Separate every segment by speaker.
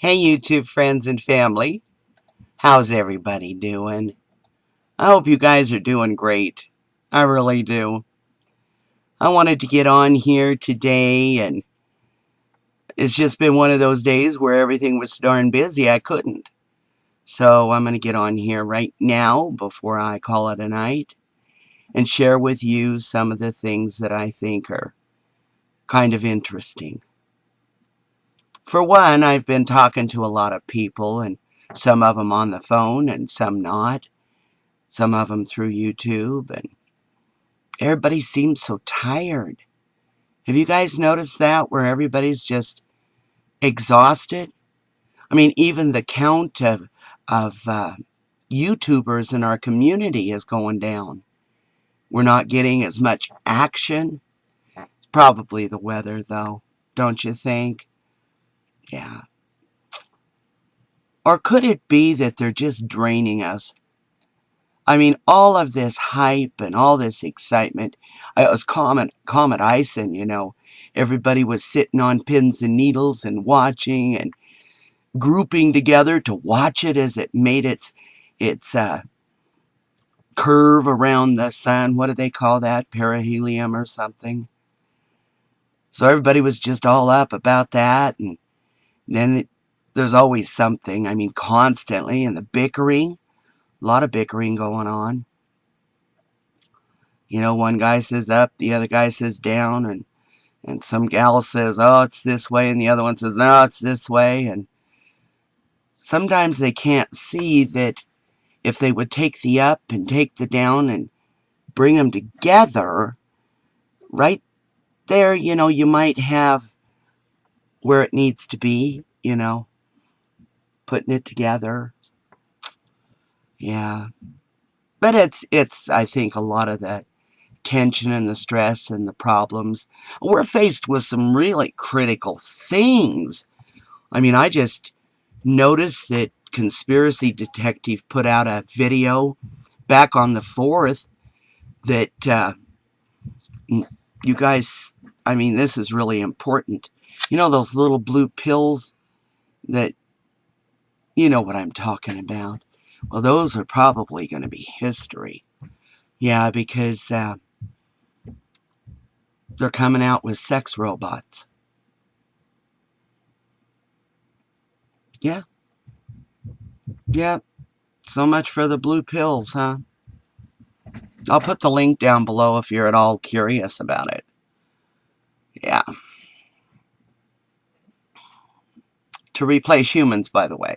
Speaker 1: Hey, YouTube friends and family. How's everybody doing? I hope you guys are doing great. I really do. I wanted to get on here today, and it's just been one of those days where everything was darn busy. I couldn't. So I'm going to get on here right now before I call it a night and share with you some of the things that I think are kind of interesting. For one, I've been talking to a lot of people, and some of them on the phone and some not. Some of them through YouTube, and everybody seems so tired. Have you guys noticed that, where everybody's just exhausted? I mean, even the count of YouTubers in our community is going down. We're not getting as much action. It's probably the weather, though, don't you think? Yeah. Or could it be that they're just draining us? I mean, all of this hype and all this excitement. It was Comet Ison, you know. Everybody was sitting on pins and needles and watching and grouping together to watch it as it made its curve around the sun. What do they call that? Perihelion or something. So everybody was just all up about that. And then there's always something. I mean, constantly. And the bickering. A lot of bickering going on. You know, one guy says up, the other guy says down, and some gal says, oh, it's this way, and the other one says, no, it's this way. And sometimes they can't see that if they would take the up and take the down and bring them together, right there, you know, you might have where it needs to be, you know, putting it together. Yeah. But it's I think a lot of the tension and the stress and the problems. We're faced with some really critical things. I mean, I just noticed that Conspiracy Detective put out a video back on the 4th that you guys, I mean, this is really important. You know those little blue pills that, you know what I'm talking about. Well, those are probably going to be history. Yeah, because they're coming out with sex robots. Yeah, yeah. So much for the blue pills, huh? I'll put the link down below if you're at all curious about it. Yeah. To replace humans, by the way.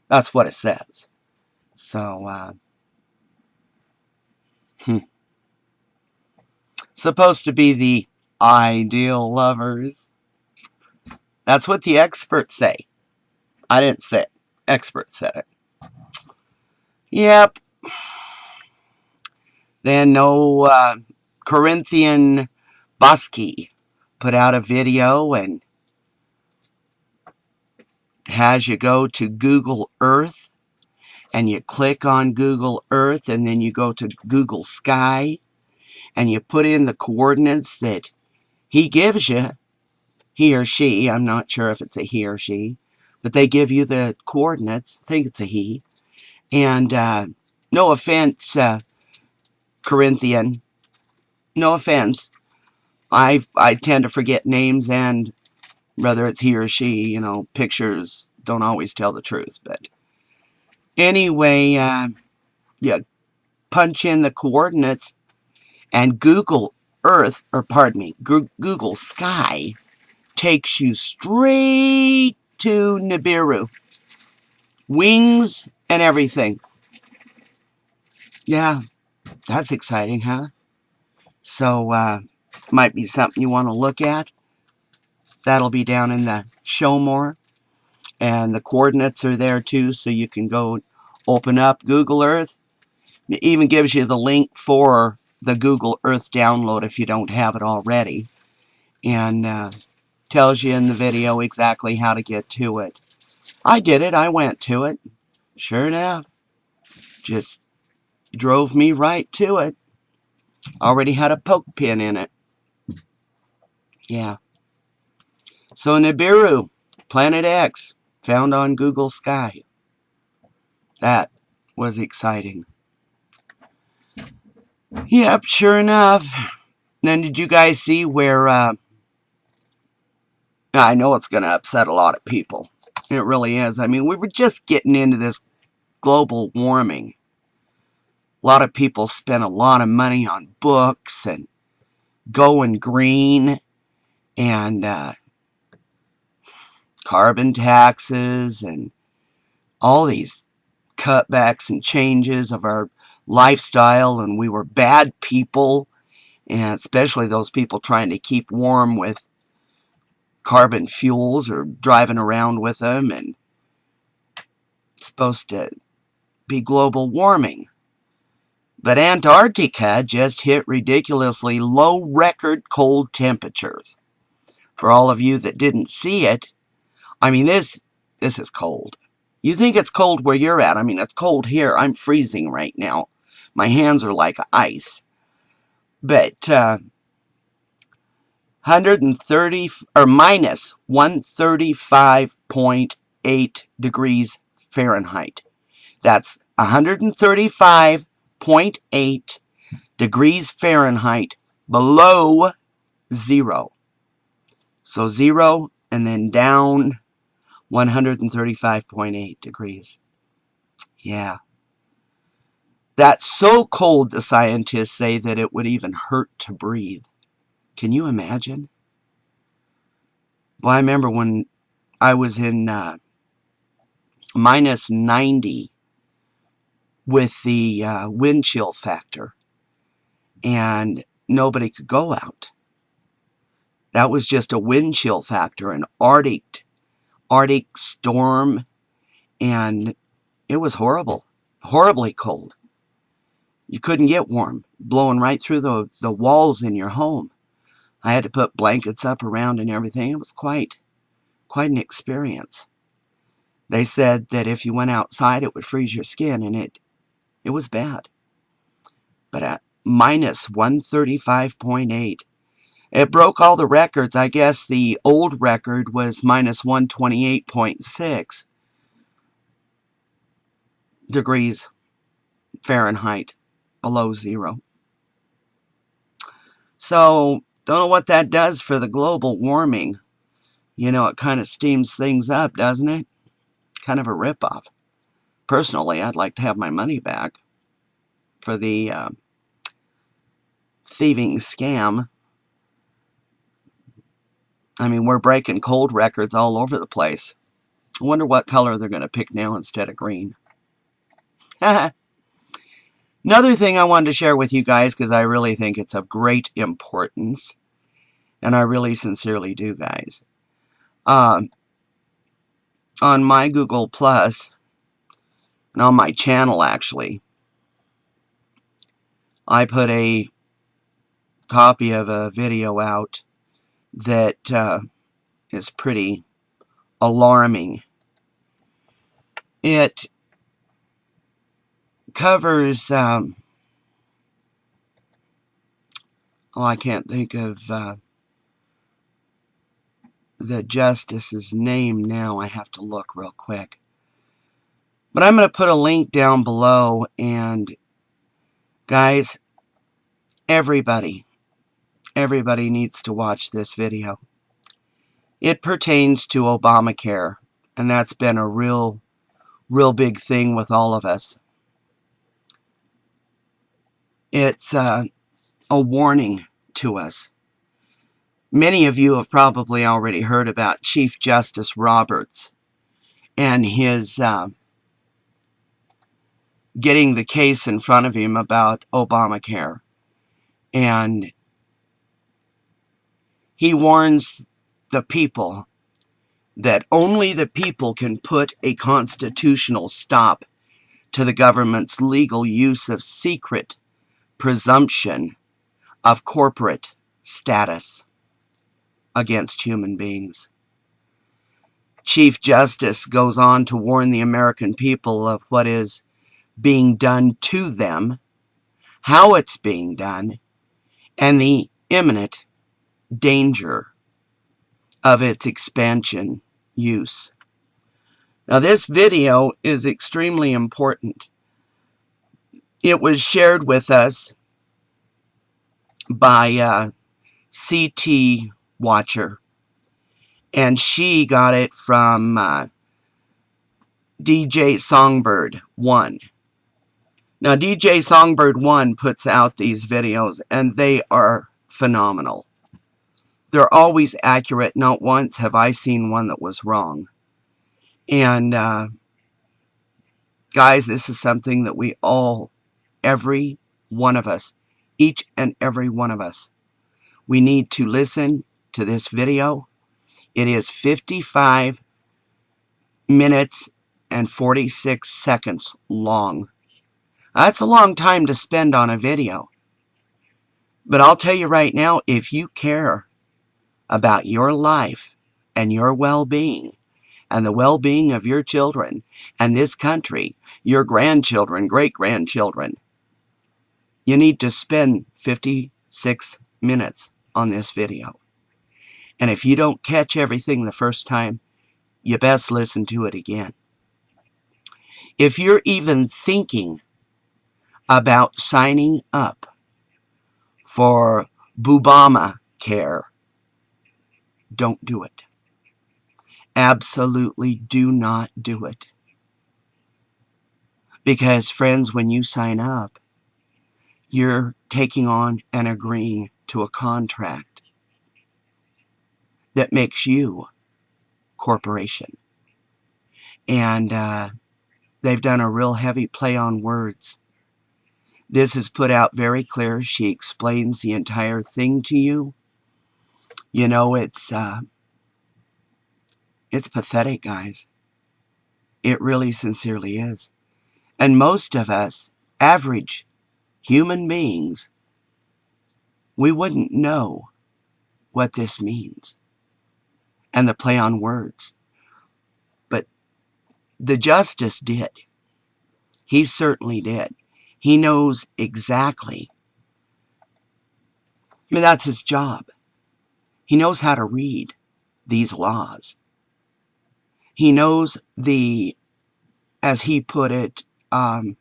Speaker 1: That's what it says. So, supposed to be the ideal lovers. That's what the experts say. I didn't say it. Experts said it. Yep. Then no Corinthian Bosky put out a video and has you go to Google Earth and you click on Google Earth and then you go to Google Sky and you put in the coordinates that he gives you, he or she, I'm not sure if it's a he or she, but they give you the coordinates. I think it's a he. And no offense, Corinthian, no offense. I tend to forget names, and whether it's he or she, you know, pictures don't always tell the truth. But anyway, you punch in the coordinates, and Google Earth, or pardon me, Google Sky takes you straight to Nibiru. Wings and everything. Yeah, that's exciting, huh? So, might be something you want to look at. That'll be down in the show more. And the coordinates are there too, so you can go open up Google Earth. It even gives you the link for the Google Earth download if you don't have it already. And tells you in the video exactly how to get to it. I did it. I went to it. Sure enough. Just drove me right to it. Already had a poke pin in it. Yeah. So Nibiru, Planet X, found on Google Sky. That was exciting. Yep, sure enough. Then did you guys see where, I know it's going to upset a lot of people. It really is. I mean, we were just getting into this global warming. A lot of people spent a lot of money on books and going green and carbon taxes and all these cutbacks and changes of our lifestyle, and we were bad people, and especially those people trying to keep warm with carbon fuels or driving around with them, and it's supposed to be global warming. But Antarctica just hit ridiculously low record cold temperatures. For all of you that didn't see it, I mean, this is cold. You think it's cold where you're at. I mean, it's cold here. I'm freezing right now. My hands are like ice. But 130 or minus 135.8 degrees Fahrenheit. That's 135.8 degrees Fahrenheit below zero. So 0 and then down 135.8 degrees. Yeah. That's so cold, the scientists say, that it would even hurt to breathe. Can you imagine? Well, I remember when I was in minus 90 with the wind chill factor, and nobody could go out. That was just a wind chill factor, an Arctic storm, and it was horrible, horribly cold. You couldn't get warm, blowing right through the walls in your home. I had to put blankets up around and everything. It was quite an experience. They said that if you went outside, it would freeze your skin, and it was bad. But at minus 135.8, it broke all the records. I guess the old record was minus 128.6 degrees Fahrenheit below zero. So, don't know what that does for the global warming. You know, it kind of steams things up, doesn't it? Kind of a ripoff. Personally, I'd like to have my money back for the thieving scam. I mean, we're breaking cold records all over the place. I wonder what color they're going to pick now instead of green. Another thing I wanted to share with you guys, because I really think it's of great importance, and I really sincerely do, guys. On my Google Plus, and on my channel, actually, I put a copy of a video out that is pretty alarming. It covers, I can't think of the justice's name now. I have to look real quick. But I'm going to put a link down below, and guys, everybody needs to watch this video. It pertains to Obamacare, and that's been a real big thing with all of us. It's a warning to us. Many of you have probably already heard about Chief Justice Roberts and his getting the case in front of him about Obamacare. And he warns the people that only the people can put a constitutional stop to the government's legal use of secret presumption of corporate status against human beings. Chief Justice goes on to warn the American people of what is being done to them, how it's being done, and the imminent danger of its expansion use. Now, this video is extremely important. It was shared with us by CT Watcher, and she got it from DJ Songbird 1. Now, DJ Songbird 1 puts out these videos, and they are phenomenal. They're always accurate. Not once have I seen one that was wrong. And guys, this is something that we all, every one of us, each and every one of us, we need to listen to this video. It is 55 minutes and 46 seconds long. That's a long time to spend on a video. But I'll tell you right now, if you care about your life and your well-being and the well-being of your children and this country, your grandchildren, great-grandchildren, you need to spend 56 minutes on this video. And if you don't catch everything the first time, you best listen to it again. If you're even thinking about signing up for Bubamacare, don't do it. Absolutely do not do it. Because, friends, when you sign up, you're taking on and agreeing to a contract that makes you corporation. And they've done a real heavy play on words. This is put out very clear. She explains the entire thing to you. You know, it's pathetic, guys. It really sincerely is. And most of us, average human beings, we wouldn't know what this means and the play on words. But the justice did. He certainly did. He knows exactly. I mean, that's his job. He knows how to read these laws. He knows the, as he put it, how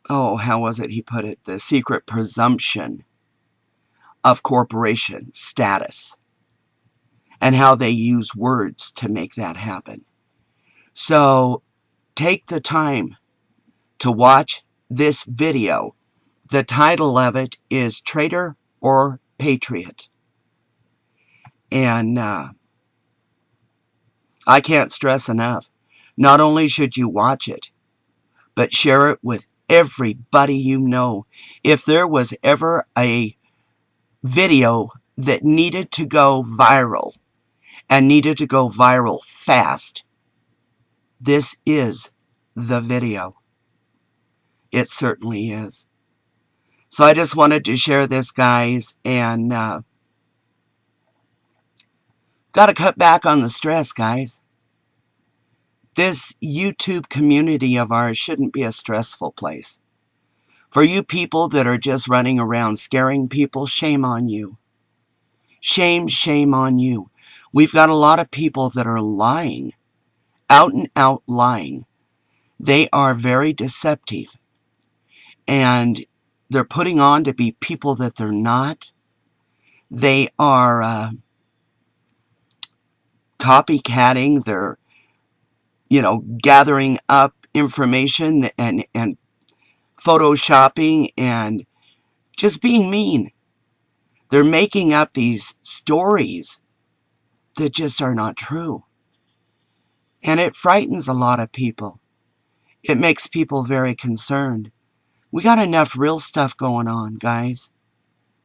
Speaker 1: was it he put it? The secret presumption of corporation status and how they use words to make that happen. So take the time to watch this video. The title of it is Traitor or Patriot. And I can't stress enough, not only should you watch it, but share it with everybody you know. If there was ever a video that needed to go viral and needed to go viral fast, this is the video. It certainly is. So I just wanted to share this, guys, and got to cut back on the stress, guys. This YouTube community of ours shouldn't be a stressful place. For you people that are just running around scaring people, shame on you. Shame, shame on you. We've got a lot of people that are lying, out and out lying. They are very deceptive. And they're putting on to be people that they're not. They are copycatting. They're, gathering up information and photoshopping and just being mean. They're making up these stories that just are not true. And it frightens a lot of people. It makes people very concerned. We got enough real stuff going on, guys.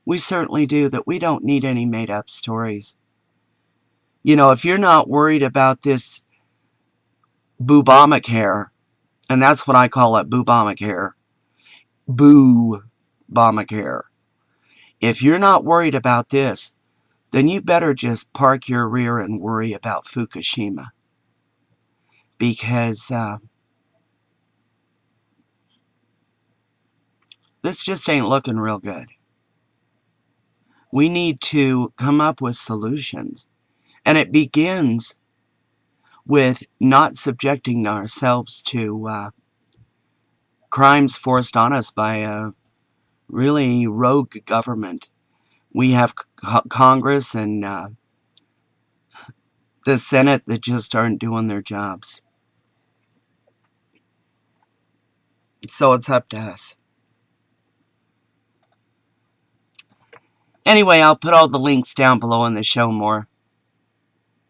Speaker 1: We certainly do, that we don't need any made-up stories. If you're not worried about this Bubamacare, and that's what I call it, Bubamacare, Boo-Bomacare. If you're not worried about this, then you better just park your rear and worry about Fukushima. Because this just ain't looking real good. We need to come up with solutions. And it begins with not subjecting ourselves to crimes forced on us by a really rogue government. We have Congress and the Senate that just aren't doing their jobs. So it's up to us. Anyway, I'll put all the links down below in the show more.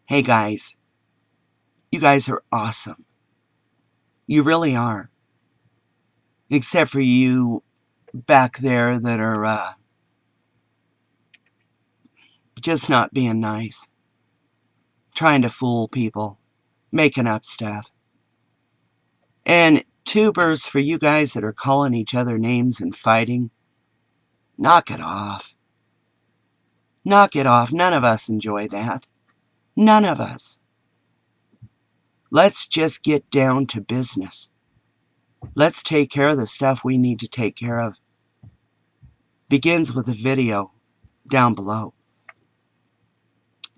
Speaker 1: Hey guys, you guys are awesome. You really are. Except for you back there that are just not being nice. Trying to fool people. Making up stuff. And tubers, for you guys that are calling each other names and fighting, knock it off. Knock it off. None of us enjoy that. None of us. Let's just get down to business. Let's take care of the stuff we need to take care of. Begins with a video down below.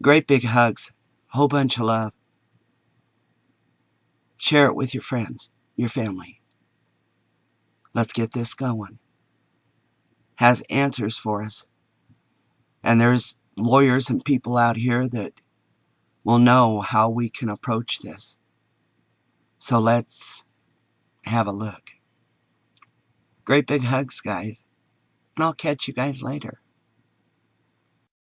Speaker 1: Great big hugs. Whole bunch of love. Share it with your friends, your family. Let's get this going. Has answers for us. And there's lawyers and people out here that will know how we can approach this. So let's have a look. Great big hugs, guys. And I'll catch you guys later.